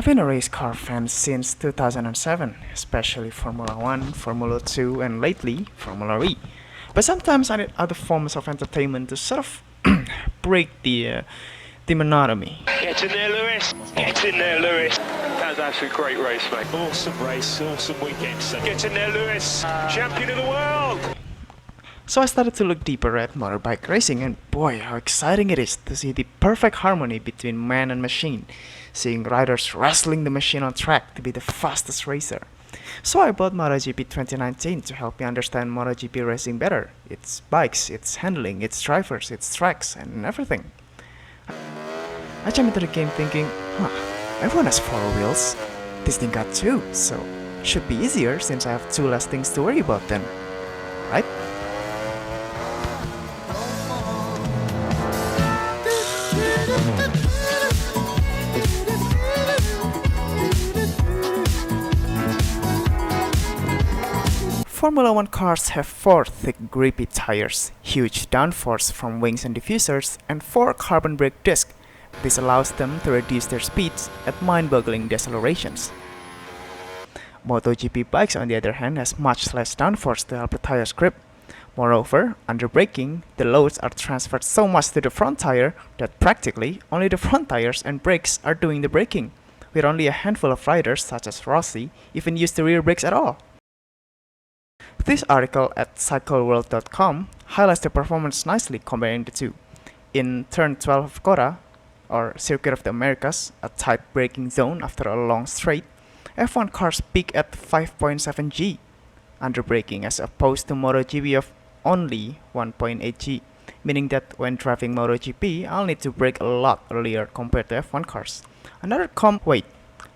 I've been a race car fan since 2007, especially Formula 1, Formula 2, and lately, Formula E. But sometimes I need other forms of entertainment to sort of break the monotony. Get in there, Lewis. Get in there, Lewis. That was actually a great race, mate. Awesome race, awesome weekend. Get in there, Lewis. Champion of the world. So I started to look deeper at motorbike racing, and boy, how exciting it is to see the perfect harmony between man and machine, seeing riders wrestling the machine on track to be the fastest racer. So I bought Motogp 2019 to help me understand MotoGP racing better, its bikes, its handling, its drivers, its tracks, and everything. I jumped into the game thinking, everyone has four wheels. This thing got two, so should be easier since I have two less things to worry about then, right? Formula 1 cars have four thick grippy tires, huge downforce from wings and diffusers, and four carbon brake discs. This allows them to reduce their speeds at mind-boggling decelerations. MotoGP bikes on the other hand has much less downforce to help the tires grip. Moreover, under braking, the loads are transferred so much to the front tire that practically only the front tires and brakes are doing the braking, with only a handful of riders such as Rossi even use the rear brakes at all. This article at cycleworld.com highlights the performance nicely comparing the two. In turn 12 of Cora, or Circuit of the Americas, a tight braking zone after a long straight, F1 cars peak at 5.7 G under braking as opposed to MotoGP of only 1.8 G, meaning that when driving MotoGP, I'll need to brake a lot earlier compared to F1 cars. Wait,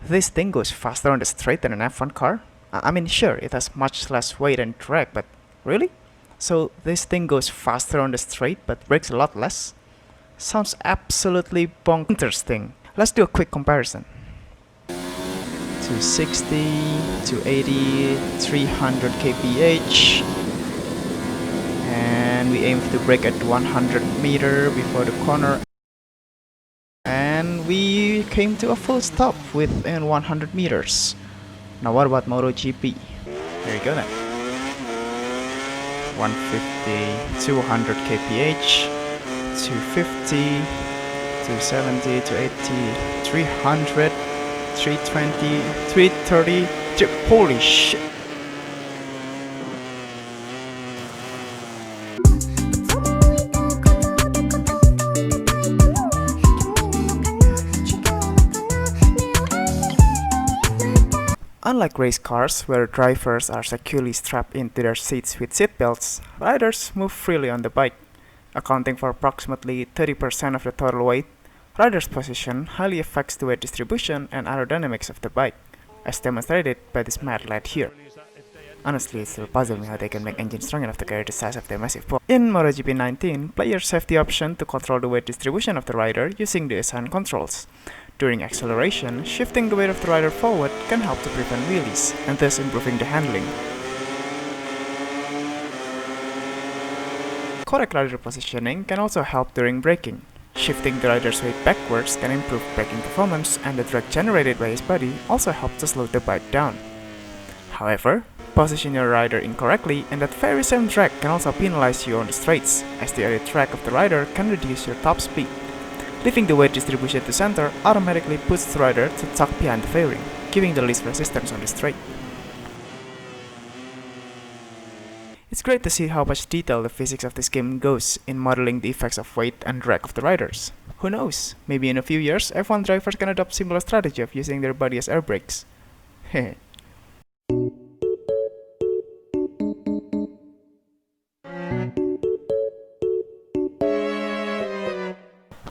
this thing goes faster on the straight than an F1 car? I mean, sure, it has much less weight and drag, but really? So this thing goes faster on the straight but brakes a lot less? Sounds absolutely interesting. Let's do a quick comparison. 260, 280, 300 kph, and we aim to brake at 100 meter before the corner, and we came to a full stop within 100 meters. Now what about MotoGP? Here we go then. 150, 200 kph, 250, 270, 280, 300, 320, 330, holy shit! Unlike race cars, where drivers are securely strapped into their seats with seatbelts, riders move freely on the bike. Accounting for approximately 30% of the total weight, riders' position highly affects the weight distribution and aerodynamics of the bike, as demonstrated by this mad lad here. Honestly, it still puzzles me how they can make engines strong enough to carry the size of their massive body. In Motogp 19, players have the option to control the weight distribution of the rider using the assigned controls. During acceleration, shifting the weight of the rider forward can help to prevent wheelies, and thus improving the handling. Correct rider positioning can also help during braking. Shifting the rider's weight backwards can improve braking performance, and the drag generated by his body also helps to slow the bike down. However, position your rider incorrectly and that very same drag can also penalize you on the straights, as the added drag of the rider can reduce your top speed. Leaving the weight distribution to center automatically puts the rider to tuck behind the fairing, giving the least resistance on the straight. It's great to see how much detail the physics of this game goes in modeling the effects of weight and drag of the riders. Who knows, maybe in a few years F1 drivers can adopt similar strategy of using their body as air brakes. Hehe.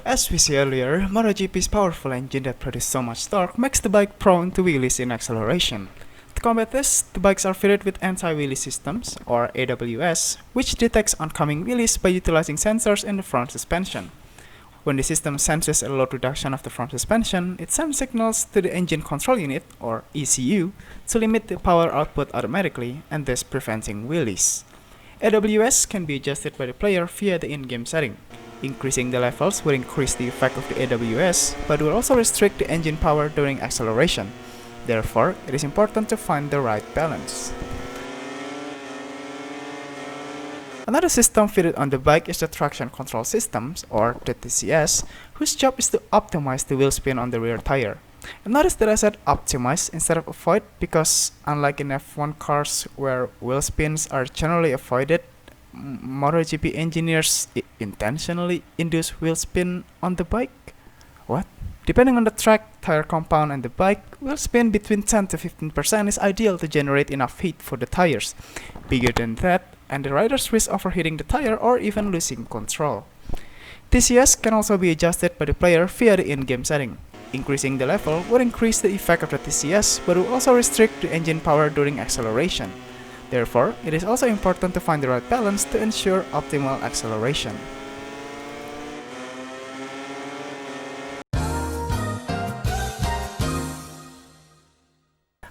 As we see earlier, MotoGP's powerful engine that produces so much torque makes the bike prone to wheelies in acceleration. To combat this, the bikes are fitted with anti-wheelie systems, or AWS, which detects oncoming wheelies by utilizing sensors in the front suspension. When the system senses a load reduction of the front suspension, it sends signals to the engine control unit, or ECU, to limit the power output automatically and thus preventing wheelies. AWS can be adjusted by the player via the in-game setting. Increasing the levels will increase the effect of the AWS, but will also restrict the engine power during acceleration. Therefore, it is important to find the right balance. Another system fitted on the bike is the traction control systems, or the TCS, whose job is to optimize the wheel spin on the rear tire. And notice that I said optimize instead of avoid, because unlike in F1 cars where wheel spins are generally avoided, MotoGP engineers intentionally induce wheel spin on the bike. What? Depending on the track, tire compound, and the bike, wheel spin between 10 to 15% is ideal to generate enough heat for the tires. Bigger than that, and the riders risk overheating the tire or even losing control. TCS can also be adjusted by the player via the in-game setting. Increasing the level would increase the effect of the TCS, but will also restrict the engine power during acceleration. Therefore, it is also important to find the right balance to ensure optimal acceleration.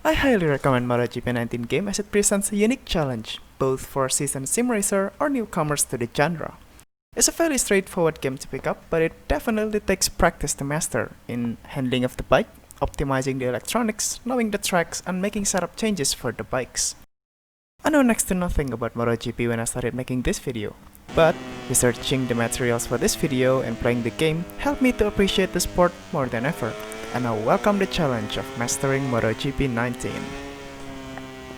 I highly recommend Motogp19 game as it presents a unique challenge, both for seasoned sim racer or newcomers to the genre. It's a fairly straightforward game to pick up, but it definitely takes practice to master in handling of the bike, optimizing the electronics, knowing the tracks, and making setup changes for the bikes. I know next to nothing about MotoGP when I started making this video, but researching the materials for this video and playing the game helped me to appreciate the sport more than ever, and I welcome the challenge of mastering Motogp19.